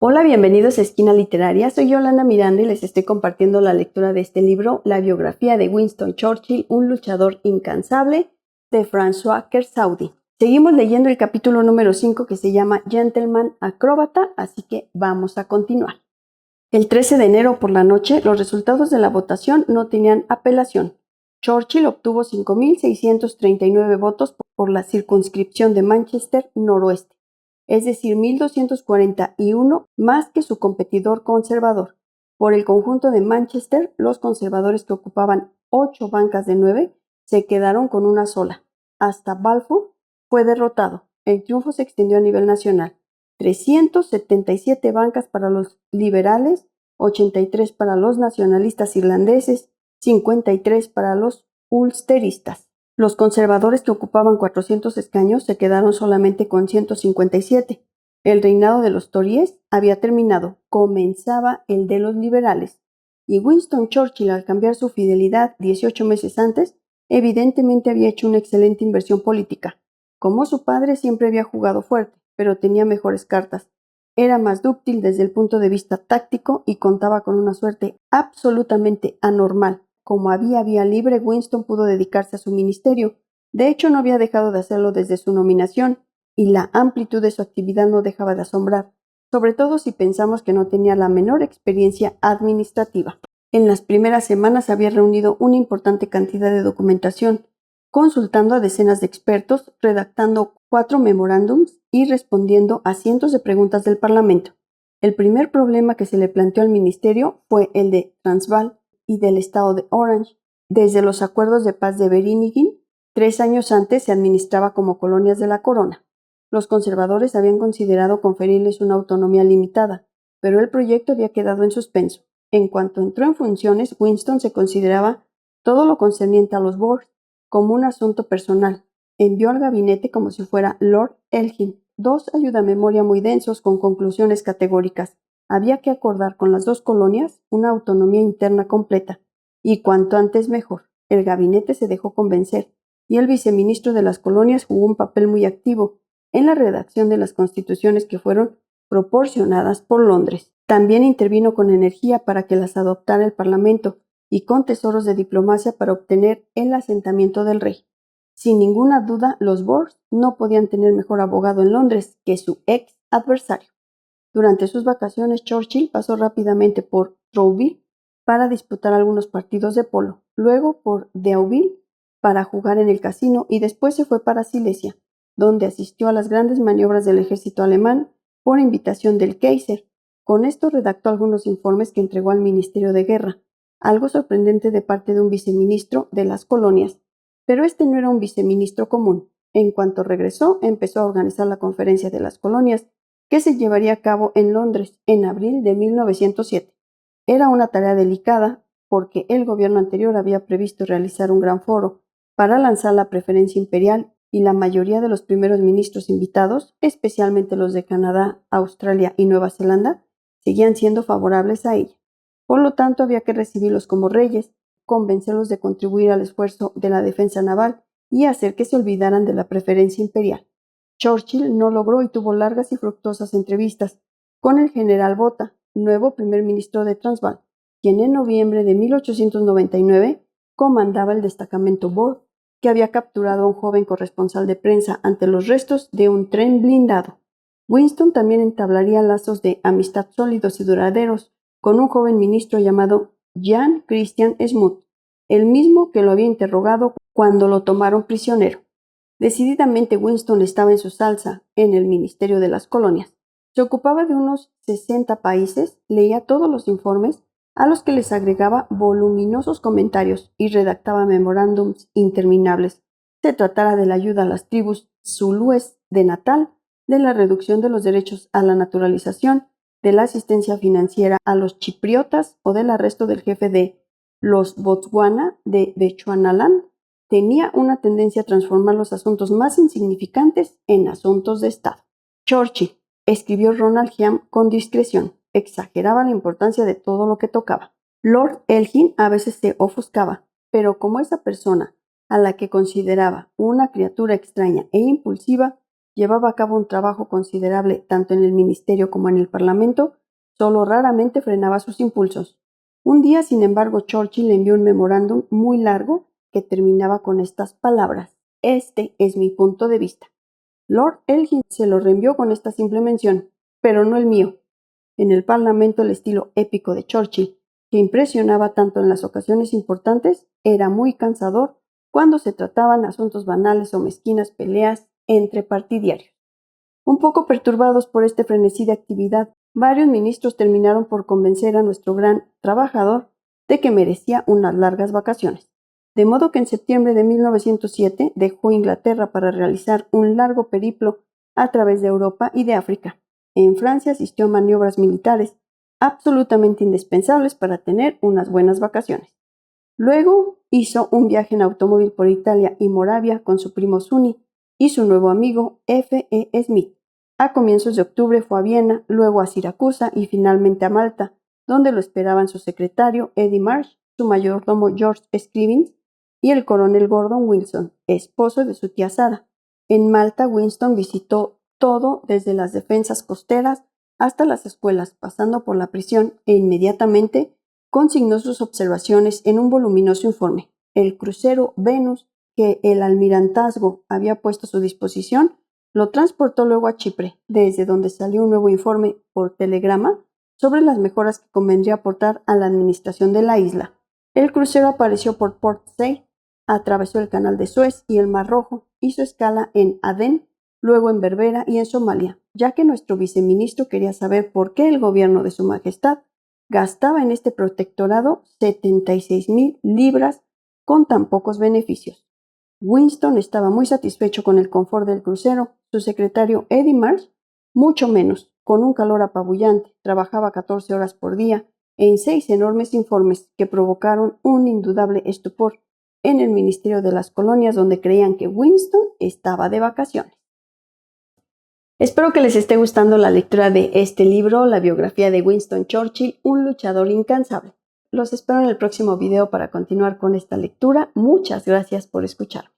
Hola, bienvenidos a Esquina Literaria. Soy Yolanda Miranda y les estoy compartiendo la lectura de este libro, la biografía de Winston Churchill, un luchador incansable, de François Kersaudy. Seguimos leyendo el capítulo número 5 que se llama Gentleman Acróbata, así que vamos a continuar. El 13 de enero por la noche, los resultados de la votación no tenían apelación. Churchill obtuvo 5.639 votos por la circunscripción de Manchester Noroeste, es decir, 1.241 más que su competidor conservador. Por el conjunto de Manchester, los conservadores, que ocupaban 8 bancas de 9, se quedaron con una sola. Hasta Balfour fue derrotado. El triunfo se extendió a nivel nacional. 377 bancas para los liberales, 83 para los nacionalistas irlandeses, 53 para los ulsteristas. Los conservadores, que ocupaban 400 escaños, se quedaron solamente con 157. El reinado de los tories había terminado, comenzaba el de los liberales, y Winston Churchill, al cambiar su fidelidad 18 meses antes, evidentemente había hecho una excelente inversión política. Como su padre, siempre había jugado fuerte, pero tenía mejores cartas. Era más dúctil desde el punto de vista táctico y contaba con una suerte absolutamente anormal. Como había vía libre, Winston pudo dedicarse a su ministerio. De hecho, no había dejado de hacerlo desde su nominación, y la amplitud de su actividad no dejaba de asombrar, sobre todo si pensamos que no tenía la menor experiencia administrativa. En las primeras semanas había reunido una importante cantidad de documentación, consultando a decenas de expertos, redactando 4 memorándums y respondiendo a cientos de preguntas del Parlamento. El primer problema que se le planteó al ministerio fue el de Transvaal y del estado de Orange. Desde los acuerdos de paz de Vereeniging, 3 años antes, se administraba como colonias de la corona. Los conservadores habían considerado conferirles una autonomía limitada, pero el proyecto había quedado en suspenso. En cuanto entró en funciones, Winston se consideraba todo lo concerniente a los Boers como un asunto personal. Envió al gabinete como si fuera Lord Elgin 2 ayudamemoria muy densos con conclusiones categóricas. Había que acordar con las 2 colonias una autonomía interna completa, y cuanto antes mejor. El gabinete se dejó convencer, y el viceministro de las colonias jugó un papel muy activo en la redacción de las constituciones que fueron proporcionadas por Londres. También intervino con energía para que las adoptara el Parlamento, y con tesoros de diplomacia para obtener el asentamiento del rey. Sin ninguna duda, los Boers no podían tener mejor abogado en Londres que su ex adversario. Durante sus vacaciones, Churchill pasó rápidamente por Trouville para disputar algunos partidos de polo, luego por Deauville para jugar en el casino, y después se fue para Silesia, donde asistió a las grandes maniobras del ejército alemán por invitación del Kaiser. Con esto redactó algunos informes que entregó al Ministerio de Guerra, algo sorprendente de parte de un viceministro de las colonias, pero este no era un viceministro común. En cuanto regresó, empezó a organizar la Conferencia de las Colonias, que se llevaría a cabo en Londres en abril de 1907. Era una tarea delicada, porque el gobierno anterior había previsto realizar un gran foro para lanzar la preferencia imperial, y la mayoría de los primeros ministros invitados, especialmente los de Canadá, Australia y Nueva Zelanda, seguían siendo favorables a ella. Por lo tanto, había que recibirlos como reyes, convencerlos de contribuir al esfuerzo de la defensa naval y hacer que se olvidaran de la preferencia imperial. Churchill no logró y tuvo largas y fructuosas entrevistas con el general Botha, nuevo primer ministro de Transvaal, quien en noviembre de 1899 comandaba el destacamento Boer, que había capturado a un joven corresponsal de prensa ante los restos de un tren blindado. Winston también entablaría lazos de amistad sólidos y duraderos con un joven ministro llamado Jan Christian Smoot, el mismo que lo había interrogado cuando lo tomaron prisionero. Decididamente Winston estaba en su salsa en el Ministerio de las Colonias. Se ocupaba de unos 60 países, leía todos los informes, a los que les agregaba voluminosos comentarios y redactaba memorándums interminables. Se tratara de la ayuda a las tribus zulúes de Natal, de la reducción de los derechos a la naturalización, de la asistencia financiera a los chipriotas o del arresto del jefe de los Botswana de Bechuanaland. Tenía una tendencia a transformar los asuntos más insignificantes en asuntos de Estado. Churchill, escribió Ronald Hume con discreción, exageraba la importancia de todo lo que tocaba. Lord Elgin a veces se ofuscaba, pero como esa persona, a la que consideraba una criatura extraña e impulsiva, llevaba a cabo un trabajo considerable tanto en el ministerio como en el parlamento, solo raramente frenaba sus impulsos. Un día, sin embargo, Churchill le envió un memorándum muy largo que terminaba con estas palabras: "Este es mi punto de vista". Lord Elgin se lo reenvió con esta simple mención: "pero no el mío". En el parlamento, el estilo épico de Churchill, que impresionaba tanto en las ocasiones importantes, era muy cansador cuando se trataban asuntos banales o mezquinas peleas entre partidarios. Un poco perturbados por este frenesí de actividad, varios ministros terminaron por convencer a nuestro gran trabajador de que merecía unas largas vacaciones. De modo que en septiembre de 1907 dejó Inglaterra para realizar un largo periplo a través de Europa y de África. En Francia asistió a maniobras militares absolutamente indispensables para tener unas buenas vacaciones. Luego hizo un viaje en automóvil por Italia y Moravia con su primo Sunny y su nuevo amigo F. E. Smith. A comienzos de octubre fue a Viena, luego a Siracusa y finalmente a Malta, donde lo esperaban su secretario Eddie Marsh, su mayordomo George Scrivens y el coronel Gordon Wilson, esposo de su tía Sarah. En Malta, Winston visitó todo desde las defensas costeras hasta las escuelas, pasando por la prisión, e inmediatamente consignó sus observaciones en un voluminoso informe. El crucero Venus, que el almirantazgo había puesto a su disposición, lo transportó luego a Chipre, desde donde salió un nuevo informe por telegrama sobre las mejoras que convendría aportar a la administración de la isla. El crucero apareció por Port Said, atravesó el Canal de Suez y el Mar Rojo, hizo escala en Adén, luego en Berbera y en Somalia, ya que nuestro viceministro quería saber por qué el gobierno de Su Majestad gastaba en este protectorado 76,000 libras con tan pocos beneficios. Winston estaba muy satisfecho con el confort del crucero, su secretario Eddie Marsh mucho menos, con un calor apabullante, trabajaba 14 horas por día en 6 enormes informes que provocaron un indudable estupor en el Ministerio de las Colonias, donde creían que Winston estaba de vacaciones. Espero que les esté gustando la lectura de este libro, la biografía de Winston Churchill, un luchador incansable. Los espero en el próximo video para continuar con esta lectura. Muchas gracias por escuchar.